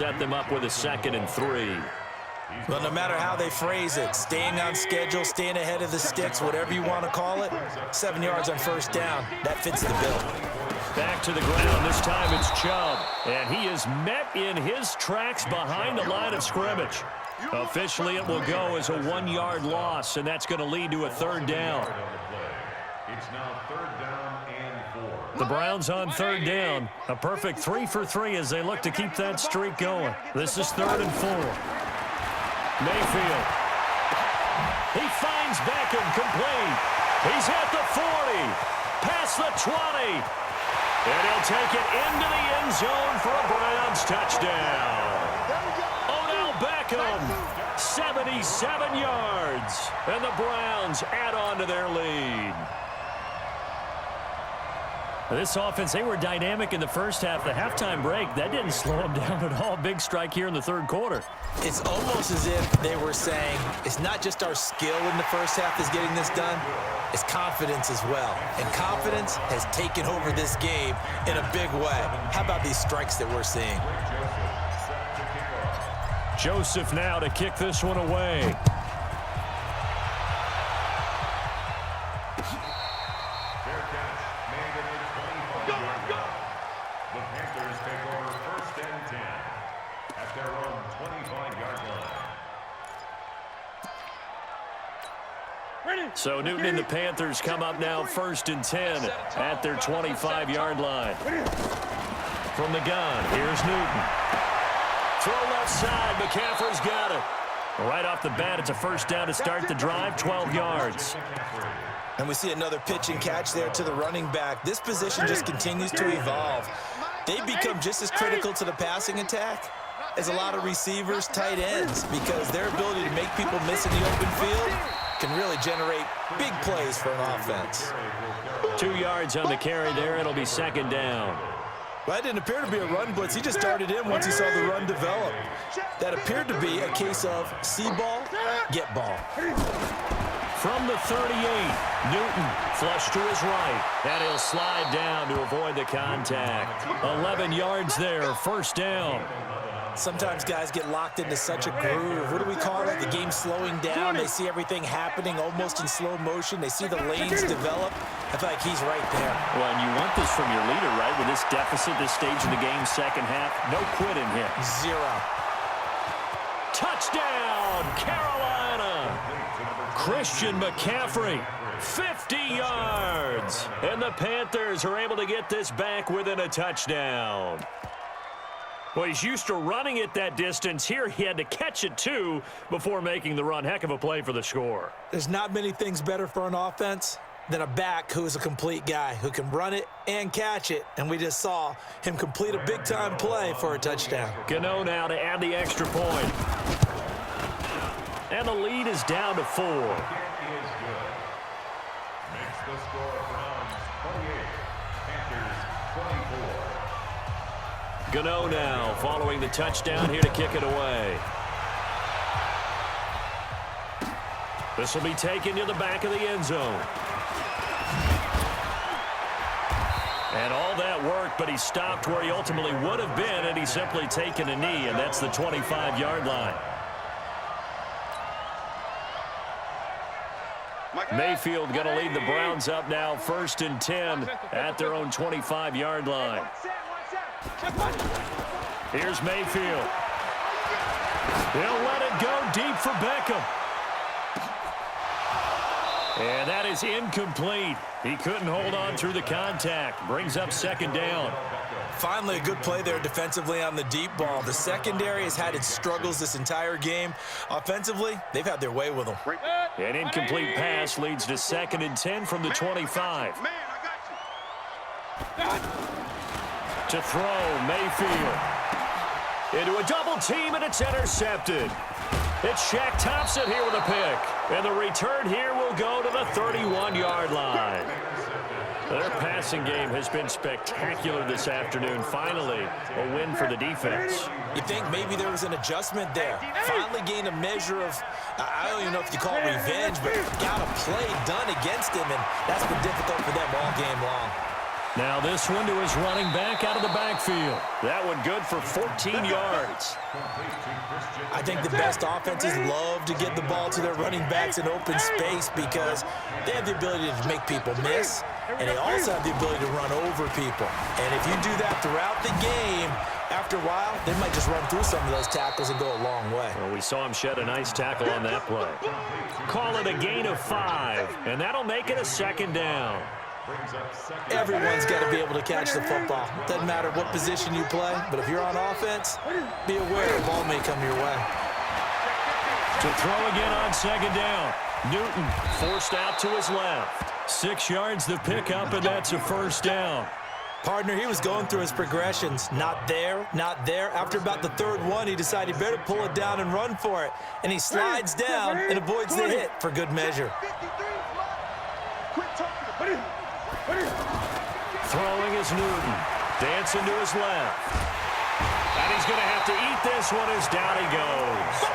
set them up with a 2nd and 3. Well, no matter how they phrase it, staying on schedule, staying ahead of the sticks, whatever you want to call it, 7 yards on first down, that fits the bill. Back to the ground. This time it's Chubb. And he is met in his tracks behind the line of scrimmage. Officially, it will go as a 1-yard loss, and that's going to lead to a 3rd down. It's now 3rd down and 4. The Browns on 3rd down. A perfect 3 for 3 as they look to keep that streak going. This is 3rd and 4. Mayfield. He finds Beckham complete. He's at the 40. Past the 20. And he'll take it into the end zone for a Browns touchdown. Odell Beckham, 77 yards. And the Browns add on to their lead. This offense, they were dynamic in the first half. The halftime break, that didn't slow them down at all. Big strike here in the 3rd quarter. It's almost as if they were saying, it's not just our skill in the first half that's getting this done, it's confidence as well. And confidence has taken over this game in a big way. How about these strikes that we're seeing? Joseph now to kick this one away. So Newton and the Panthers come up now 1st and 10 at their 25-yard line. From the gun, here's Newton. Throw left side, McCaffrey's got it. Right off the bat, it's a 1st down to start the drive, 12 yards. And we see another pitch and catch there to the running back. This position just continues to evolve. They've become just as critical to the passing attack as a lot of receivers, tight ends, because their ability to make people miss in the open field can really generate big plays for an offense. 2 yards on the carry there. It'll be 2nd down. Well, that didn't appear to be a run blitz. He just darted in once he saw the run develop. That appeared to be a case of see ball, get ball. From the 38, Newton flush to his right. And he'll slide down to avoid the contact. 11 yards there, 1st down. Sometimes guys get locked into such a groove. What do we call it? The game's slowing down. They see everything happening almost in slow motion. They see the lanes develop. I feel like he's right there. Well, and you want this from your leader, right? With this deficit, this stage of the game, 2nd half, no quitting here. 0. Touchdown, Carolina. Christian McCaffrey, 50 yards. And the Panthers are able to get this back within a touchdown. Well, he's used to running it that distance. Here he had to catch it, too, before making the run. Heck of a play for the score. There's not many things better for an offense than a back who is a complete guy who can run it and catch it. And we just saw him complete a big-time play for a touchdown. Gano now to add the extra point. And the lead is down to 4. Makes the score Browns 28, Panthers 24. Gano now following the touchdown here to kick it away. This will be taken to the back of the end zone. And all that work, but he stopped where he ultimately would have been, and he's simply taken a knee, and that's the 25-yard line. Mayfield going to lead the Browns up now 1st and 10 at their own 25-yard line. Here's Mayfield. He'll let it go deep for Beckham. And that is incomplete. He couldn't hold on through the contact. Brings up 2nd down. Finally, a good play there defensively on the deep ball. The secondary has had its struggles this entire game. Offensively, they've had their way with them. An incomplete pass leads to 2nd and 10 from the 25. To throw, Mayfield. Into a double team, and it's intercepted. It's Shaq Thompson here with a pick. And the return here will go to the 31-yard line. Their passing game has been spectacular this afternoon. Finally, a win for the defense. You think maybe there was an adjustment there. Finally gained a measure of, I don't even know if you call it revenge, but got a play done against him, and that's been difficult for them all game long. Now this one to his running back out of the backfield. That one good for 14 yards. I think the best offenses love to get the ball to their running backs in open space because they have the ability to make people miss, and they also have the ability to run over people. And if you do that throughout the game, after a while, they might just run through some of those tackles and go a long way. Well, we saw him shed a nice tackle on that play. Call it a gain of 5, and that'll make it a second down. Everyone's got to be able to catch the football. Doesn't matter what position you play, but if you're on offense, be aware the ball may come your way. To throw again on second down. Newton forced out to his left. 6 yards the pickup, and that's a first down. Partner, he was going through his progressions. Not there, not there. After about the third one, he decided he better pull it down and run for it. And he slides down and avoids the hit for good measure. Throwing is Newton. Dancing to his left. And he's going to have to eat this one as down he goes.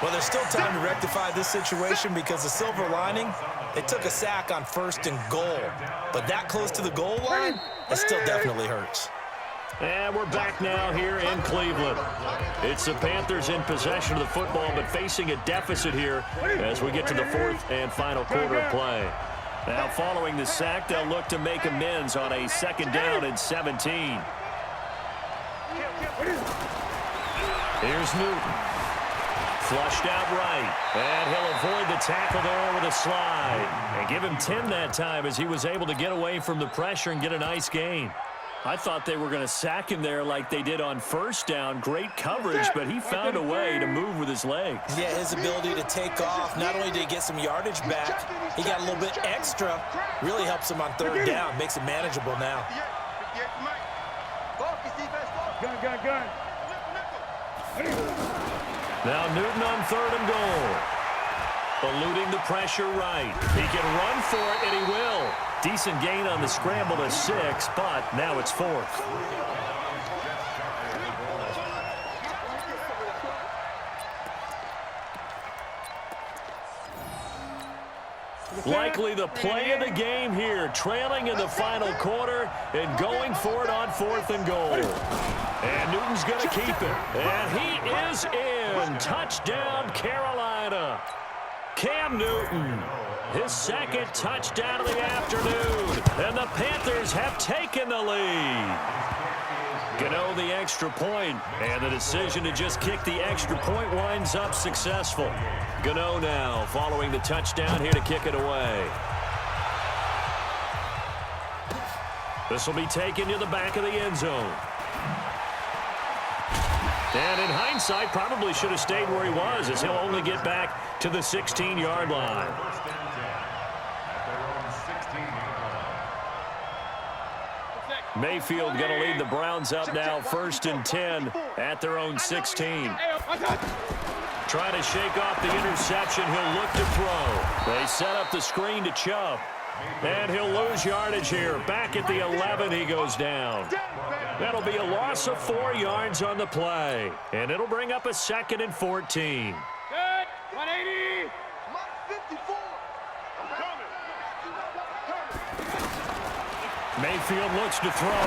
Well, there's still time to rectify this situation because the silver lining, they took a sack on 1st and goal. But that close to the goal line, it still definitely hurts. And we're back now here in Cleveland. It's the Panthers in possession of the football, but facing a deficit here as we get to the 4th and final quarter of play. Now, following the sack, they'll look to make amends on a 2nd down and 17. Here's Newton. Flushed out right. And he'll avoid the tackle there with a slide. And give him 10 that time as he was able to get away from the pressure and get a nice gain. I thought they were going to sack him there like they did on 1st down. Great coverage, but he found a way to move with his legs. Yeah, his ability to take off, not only did he get some yardage back, he got a little bit extra. Really helps him on 3rd down, makes it manageable now. Gun. Now Newton on 3rd and goal. Eluding the pressure right. He can run for it, and he will. Decent gain on the scramble to 6, but now it's 4th. Likely the play of the game here, trailing in the final quarter and going for it on 4th and goal. And Newton's going to keep it. And he is in. Touchdown, Carolina. Cam Newton, his 2nd touchdown of the afternoon. And the Panthers have taken the lead. Gano the extra point, and the decision to just kick the extra point winds up successful. Gano now following the touchdown here to kick it away. This will be taken to the back of the end zone. And in hindsight, probably should have stayed where he was, as he'll only get back to the 16-yard line. Mayfield going to lead the Browns up now, 1st and 10 at their own 16. Trying to shake off the interception. He'll look to throw. They set up the screen to Chubb. And he'll lose yardage here. Back at the 11, he goes down. That'll be a loss of 4 yards on the play. And it'll bring up a 2nd and 14. Good. 180. Mayfield looks to throw.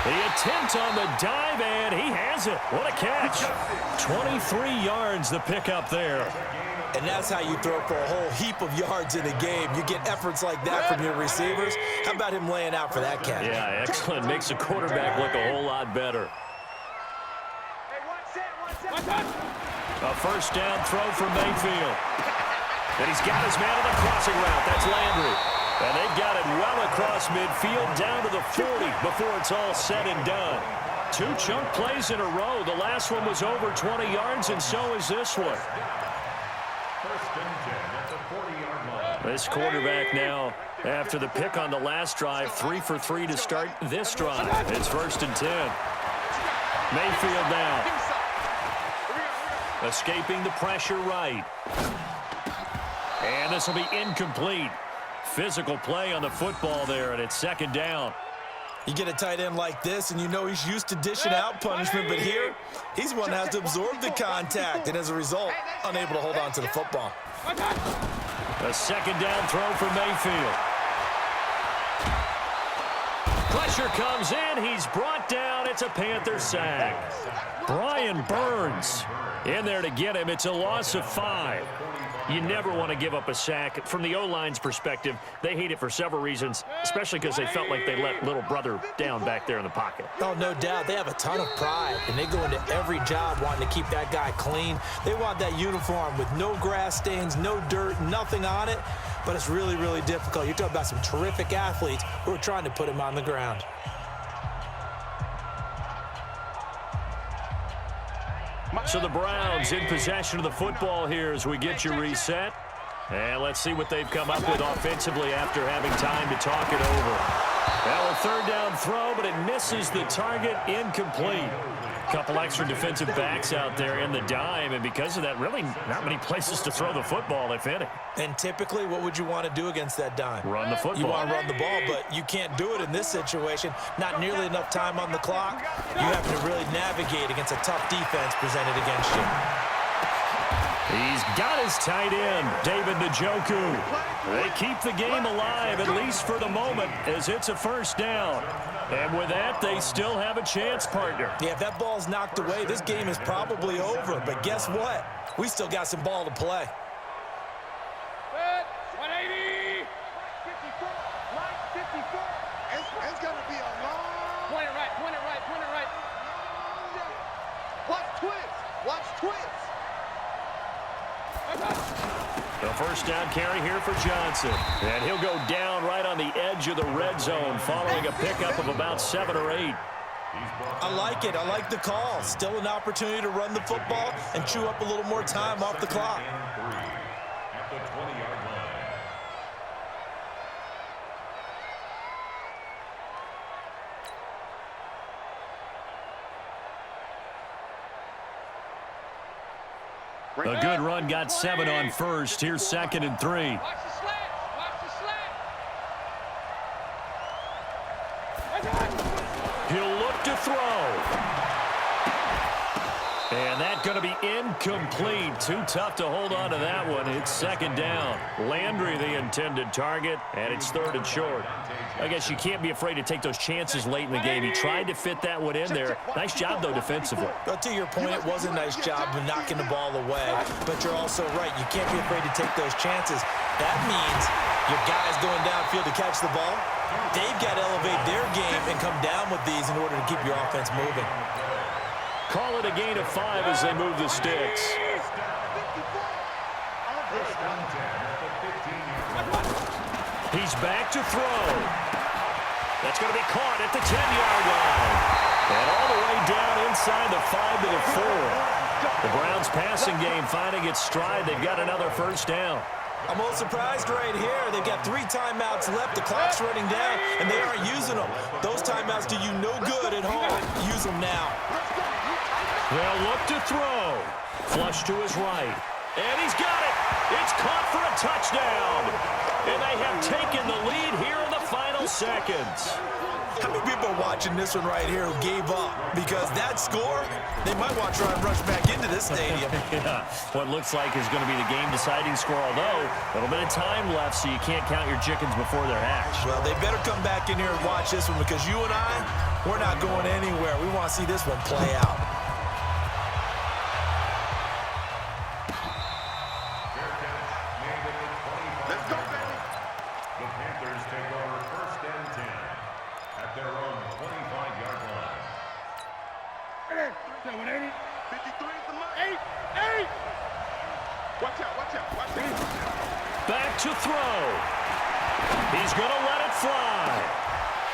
The attempt on the dive, and he has it. What a catch. 23 yards the pickup there. And that's how you throw for a whole heap of yards in a game. You get efforts like that from your receivers. How about him laying out for that catch? Yeah, excellent. Makes the quarterback look a whole lot better. A 1st down throw for Mayfield. And he's got his man on the crossing route. That's Landry. And they've got it well across midfield down to the 40 before it's all said and done. 2 chunk plays in a row. The last one was over 20 yards, and so is this one. This quarterback now, after the pick on the last drive, 3 for 3 to start this drive. It's 1st and 10. Mayfield now. Escaping the pressure right. And this will be incomplete. Physical play on the football there, and it's 2nd down. You get a tight end like this, and you know he's used to dishing out punishment, but here, he's one that has to absorb the contact, and as a result, unable to hold on to the football. A 2nd down throw for Mayfield. Pressure comes in. He's brought down. It's a Panther sack. Brian Burns in there to get him. It's a loss of 5. You never want to give up a sack. From the O-line's perspective, they hate it for several reasons, especially because they felt like they let little brother down back there in the pocket. Oh, no doubt. They have a ton of pride, and they go into every job wanting to keep that guy clean. They want that uniform with no grass stains, no dirt, nothing on it. But it's really, really difficult. You're talking about some terrific athletes who are trying to put him on the ground. So the Browns in possession of the football here as we get you reset. And let's see what they've come up with offensively after having time to talk it over. Well, a third down throw, but it misses the target, incomplete. Couple extra defensive backs out there in the dime, and because of that, really not many places to throw the football, if any. And typically, what would you want to do against that dime? Run the football. You want to run the ball, but you can't do it in this situation. Not nearly enough time on the clock. You have to really navigate against a tough defense presented against you. He's got his tight end, David Njoku. They keep the game alive, at least for the moment, as it's a first down. And with that, they still have a chance, partner. Yeah, if that ball's knocked away, this game is probably over. But guess what? We still got some ball to play. 180. 54. Right, 54. It's going to be a long. Point it right, point it right, point it right. Watch twist. Watch twist. The first down carry here for Johnson. And he'll go down right on the edge of the red zone following a pickup of about 7 or 8. I like it. I like the call. Still an opportunity to run the football and chew up a little more time off the clock. At the 20-yard line. A good run got 7 on first. Here's 2nd and 3. Watch the slant. Watch the slant. He'll look to throw. And that's going to be incomplete. Too tough to hold on to that one. It's 2nd down. Landry the intended target, and it's 3rd and short. I guess you can't be afraid to take those chances late in the game. He tried to fit that one in there. Nice job, though, defensively. But to your point, it was a nice job of knocking the ball away. But you're also right. You can't be afraid to take those chances. That means your guys going downfield to catch the ball, they've got to elevate their game and come down with these in order to keep your offense moving. Call it a gain of 5 as they move the sticks. He's back to throw. That's going to be caught at the 10-yard line. And all the way down inside the 5 to the 4. The Browns passing game finding its stride. They've got another first down. I'm a little surprised right here. They've got 3 timeouts left. The clock's running down, and they aren't using them. Those timeouts do you no good at home. Use them now. They'll look to throw. Flush to his right. And he's got it. It's caught for a touchdown. And they have taken the lead here in the final seconds. How many people are watching this one right here who gave up? Because that score, they might want to try and rush back into this stadium. Yeah, what looks like is going to be the game-deciding score, although a little bit of time left, so you can't count your chickens before they're hatched. Well, they better come back in here and watch this one because you and I, we're not going anywhere. We want to see this one play out. Let's go, baby. The Panthers take over 1st and 10 at their own 25-yard line. 180. 53 is the money. 8. Watch out, watch out, watch out. Back to throw. He's going to let it fly.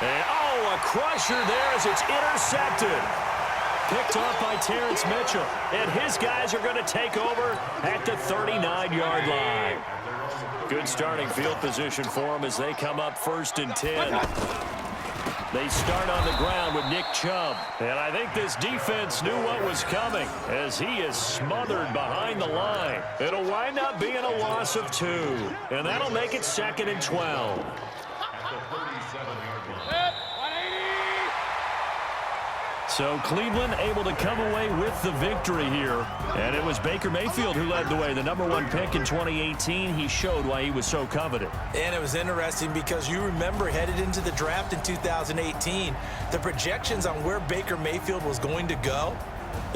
And, oh, a crusher there as it's intercepted. Picked off by Terrence Mitchell. And his guys are going to take over at the 39-yard line. Good starting field position for them as they come up 1st and 10. They start on the ground with Nick Chubb. And I think this defense knew what was coming as he is smothered behind the line. It'll wind up being a loss of 2. And that'll make it 2nd and 12. At the 37-yard line. 180. So Cleveland able to come away with with the victory here. And it was Baker Mayfield who led the way, the #1 pick in 2018. He showed why he was so coveted. And it was interesting because you remember headed into the draft in 2018, the projections on where Baker Mayfield was going to go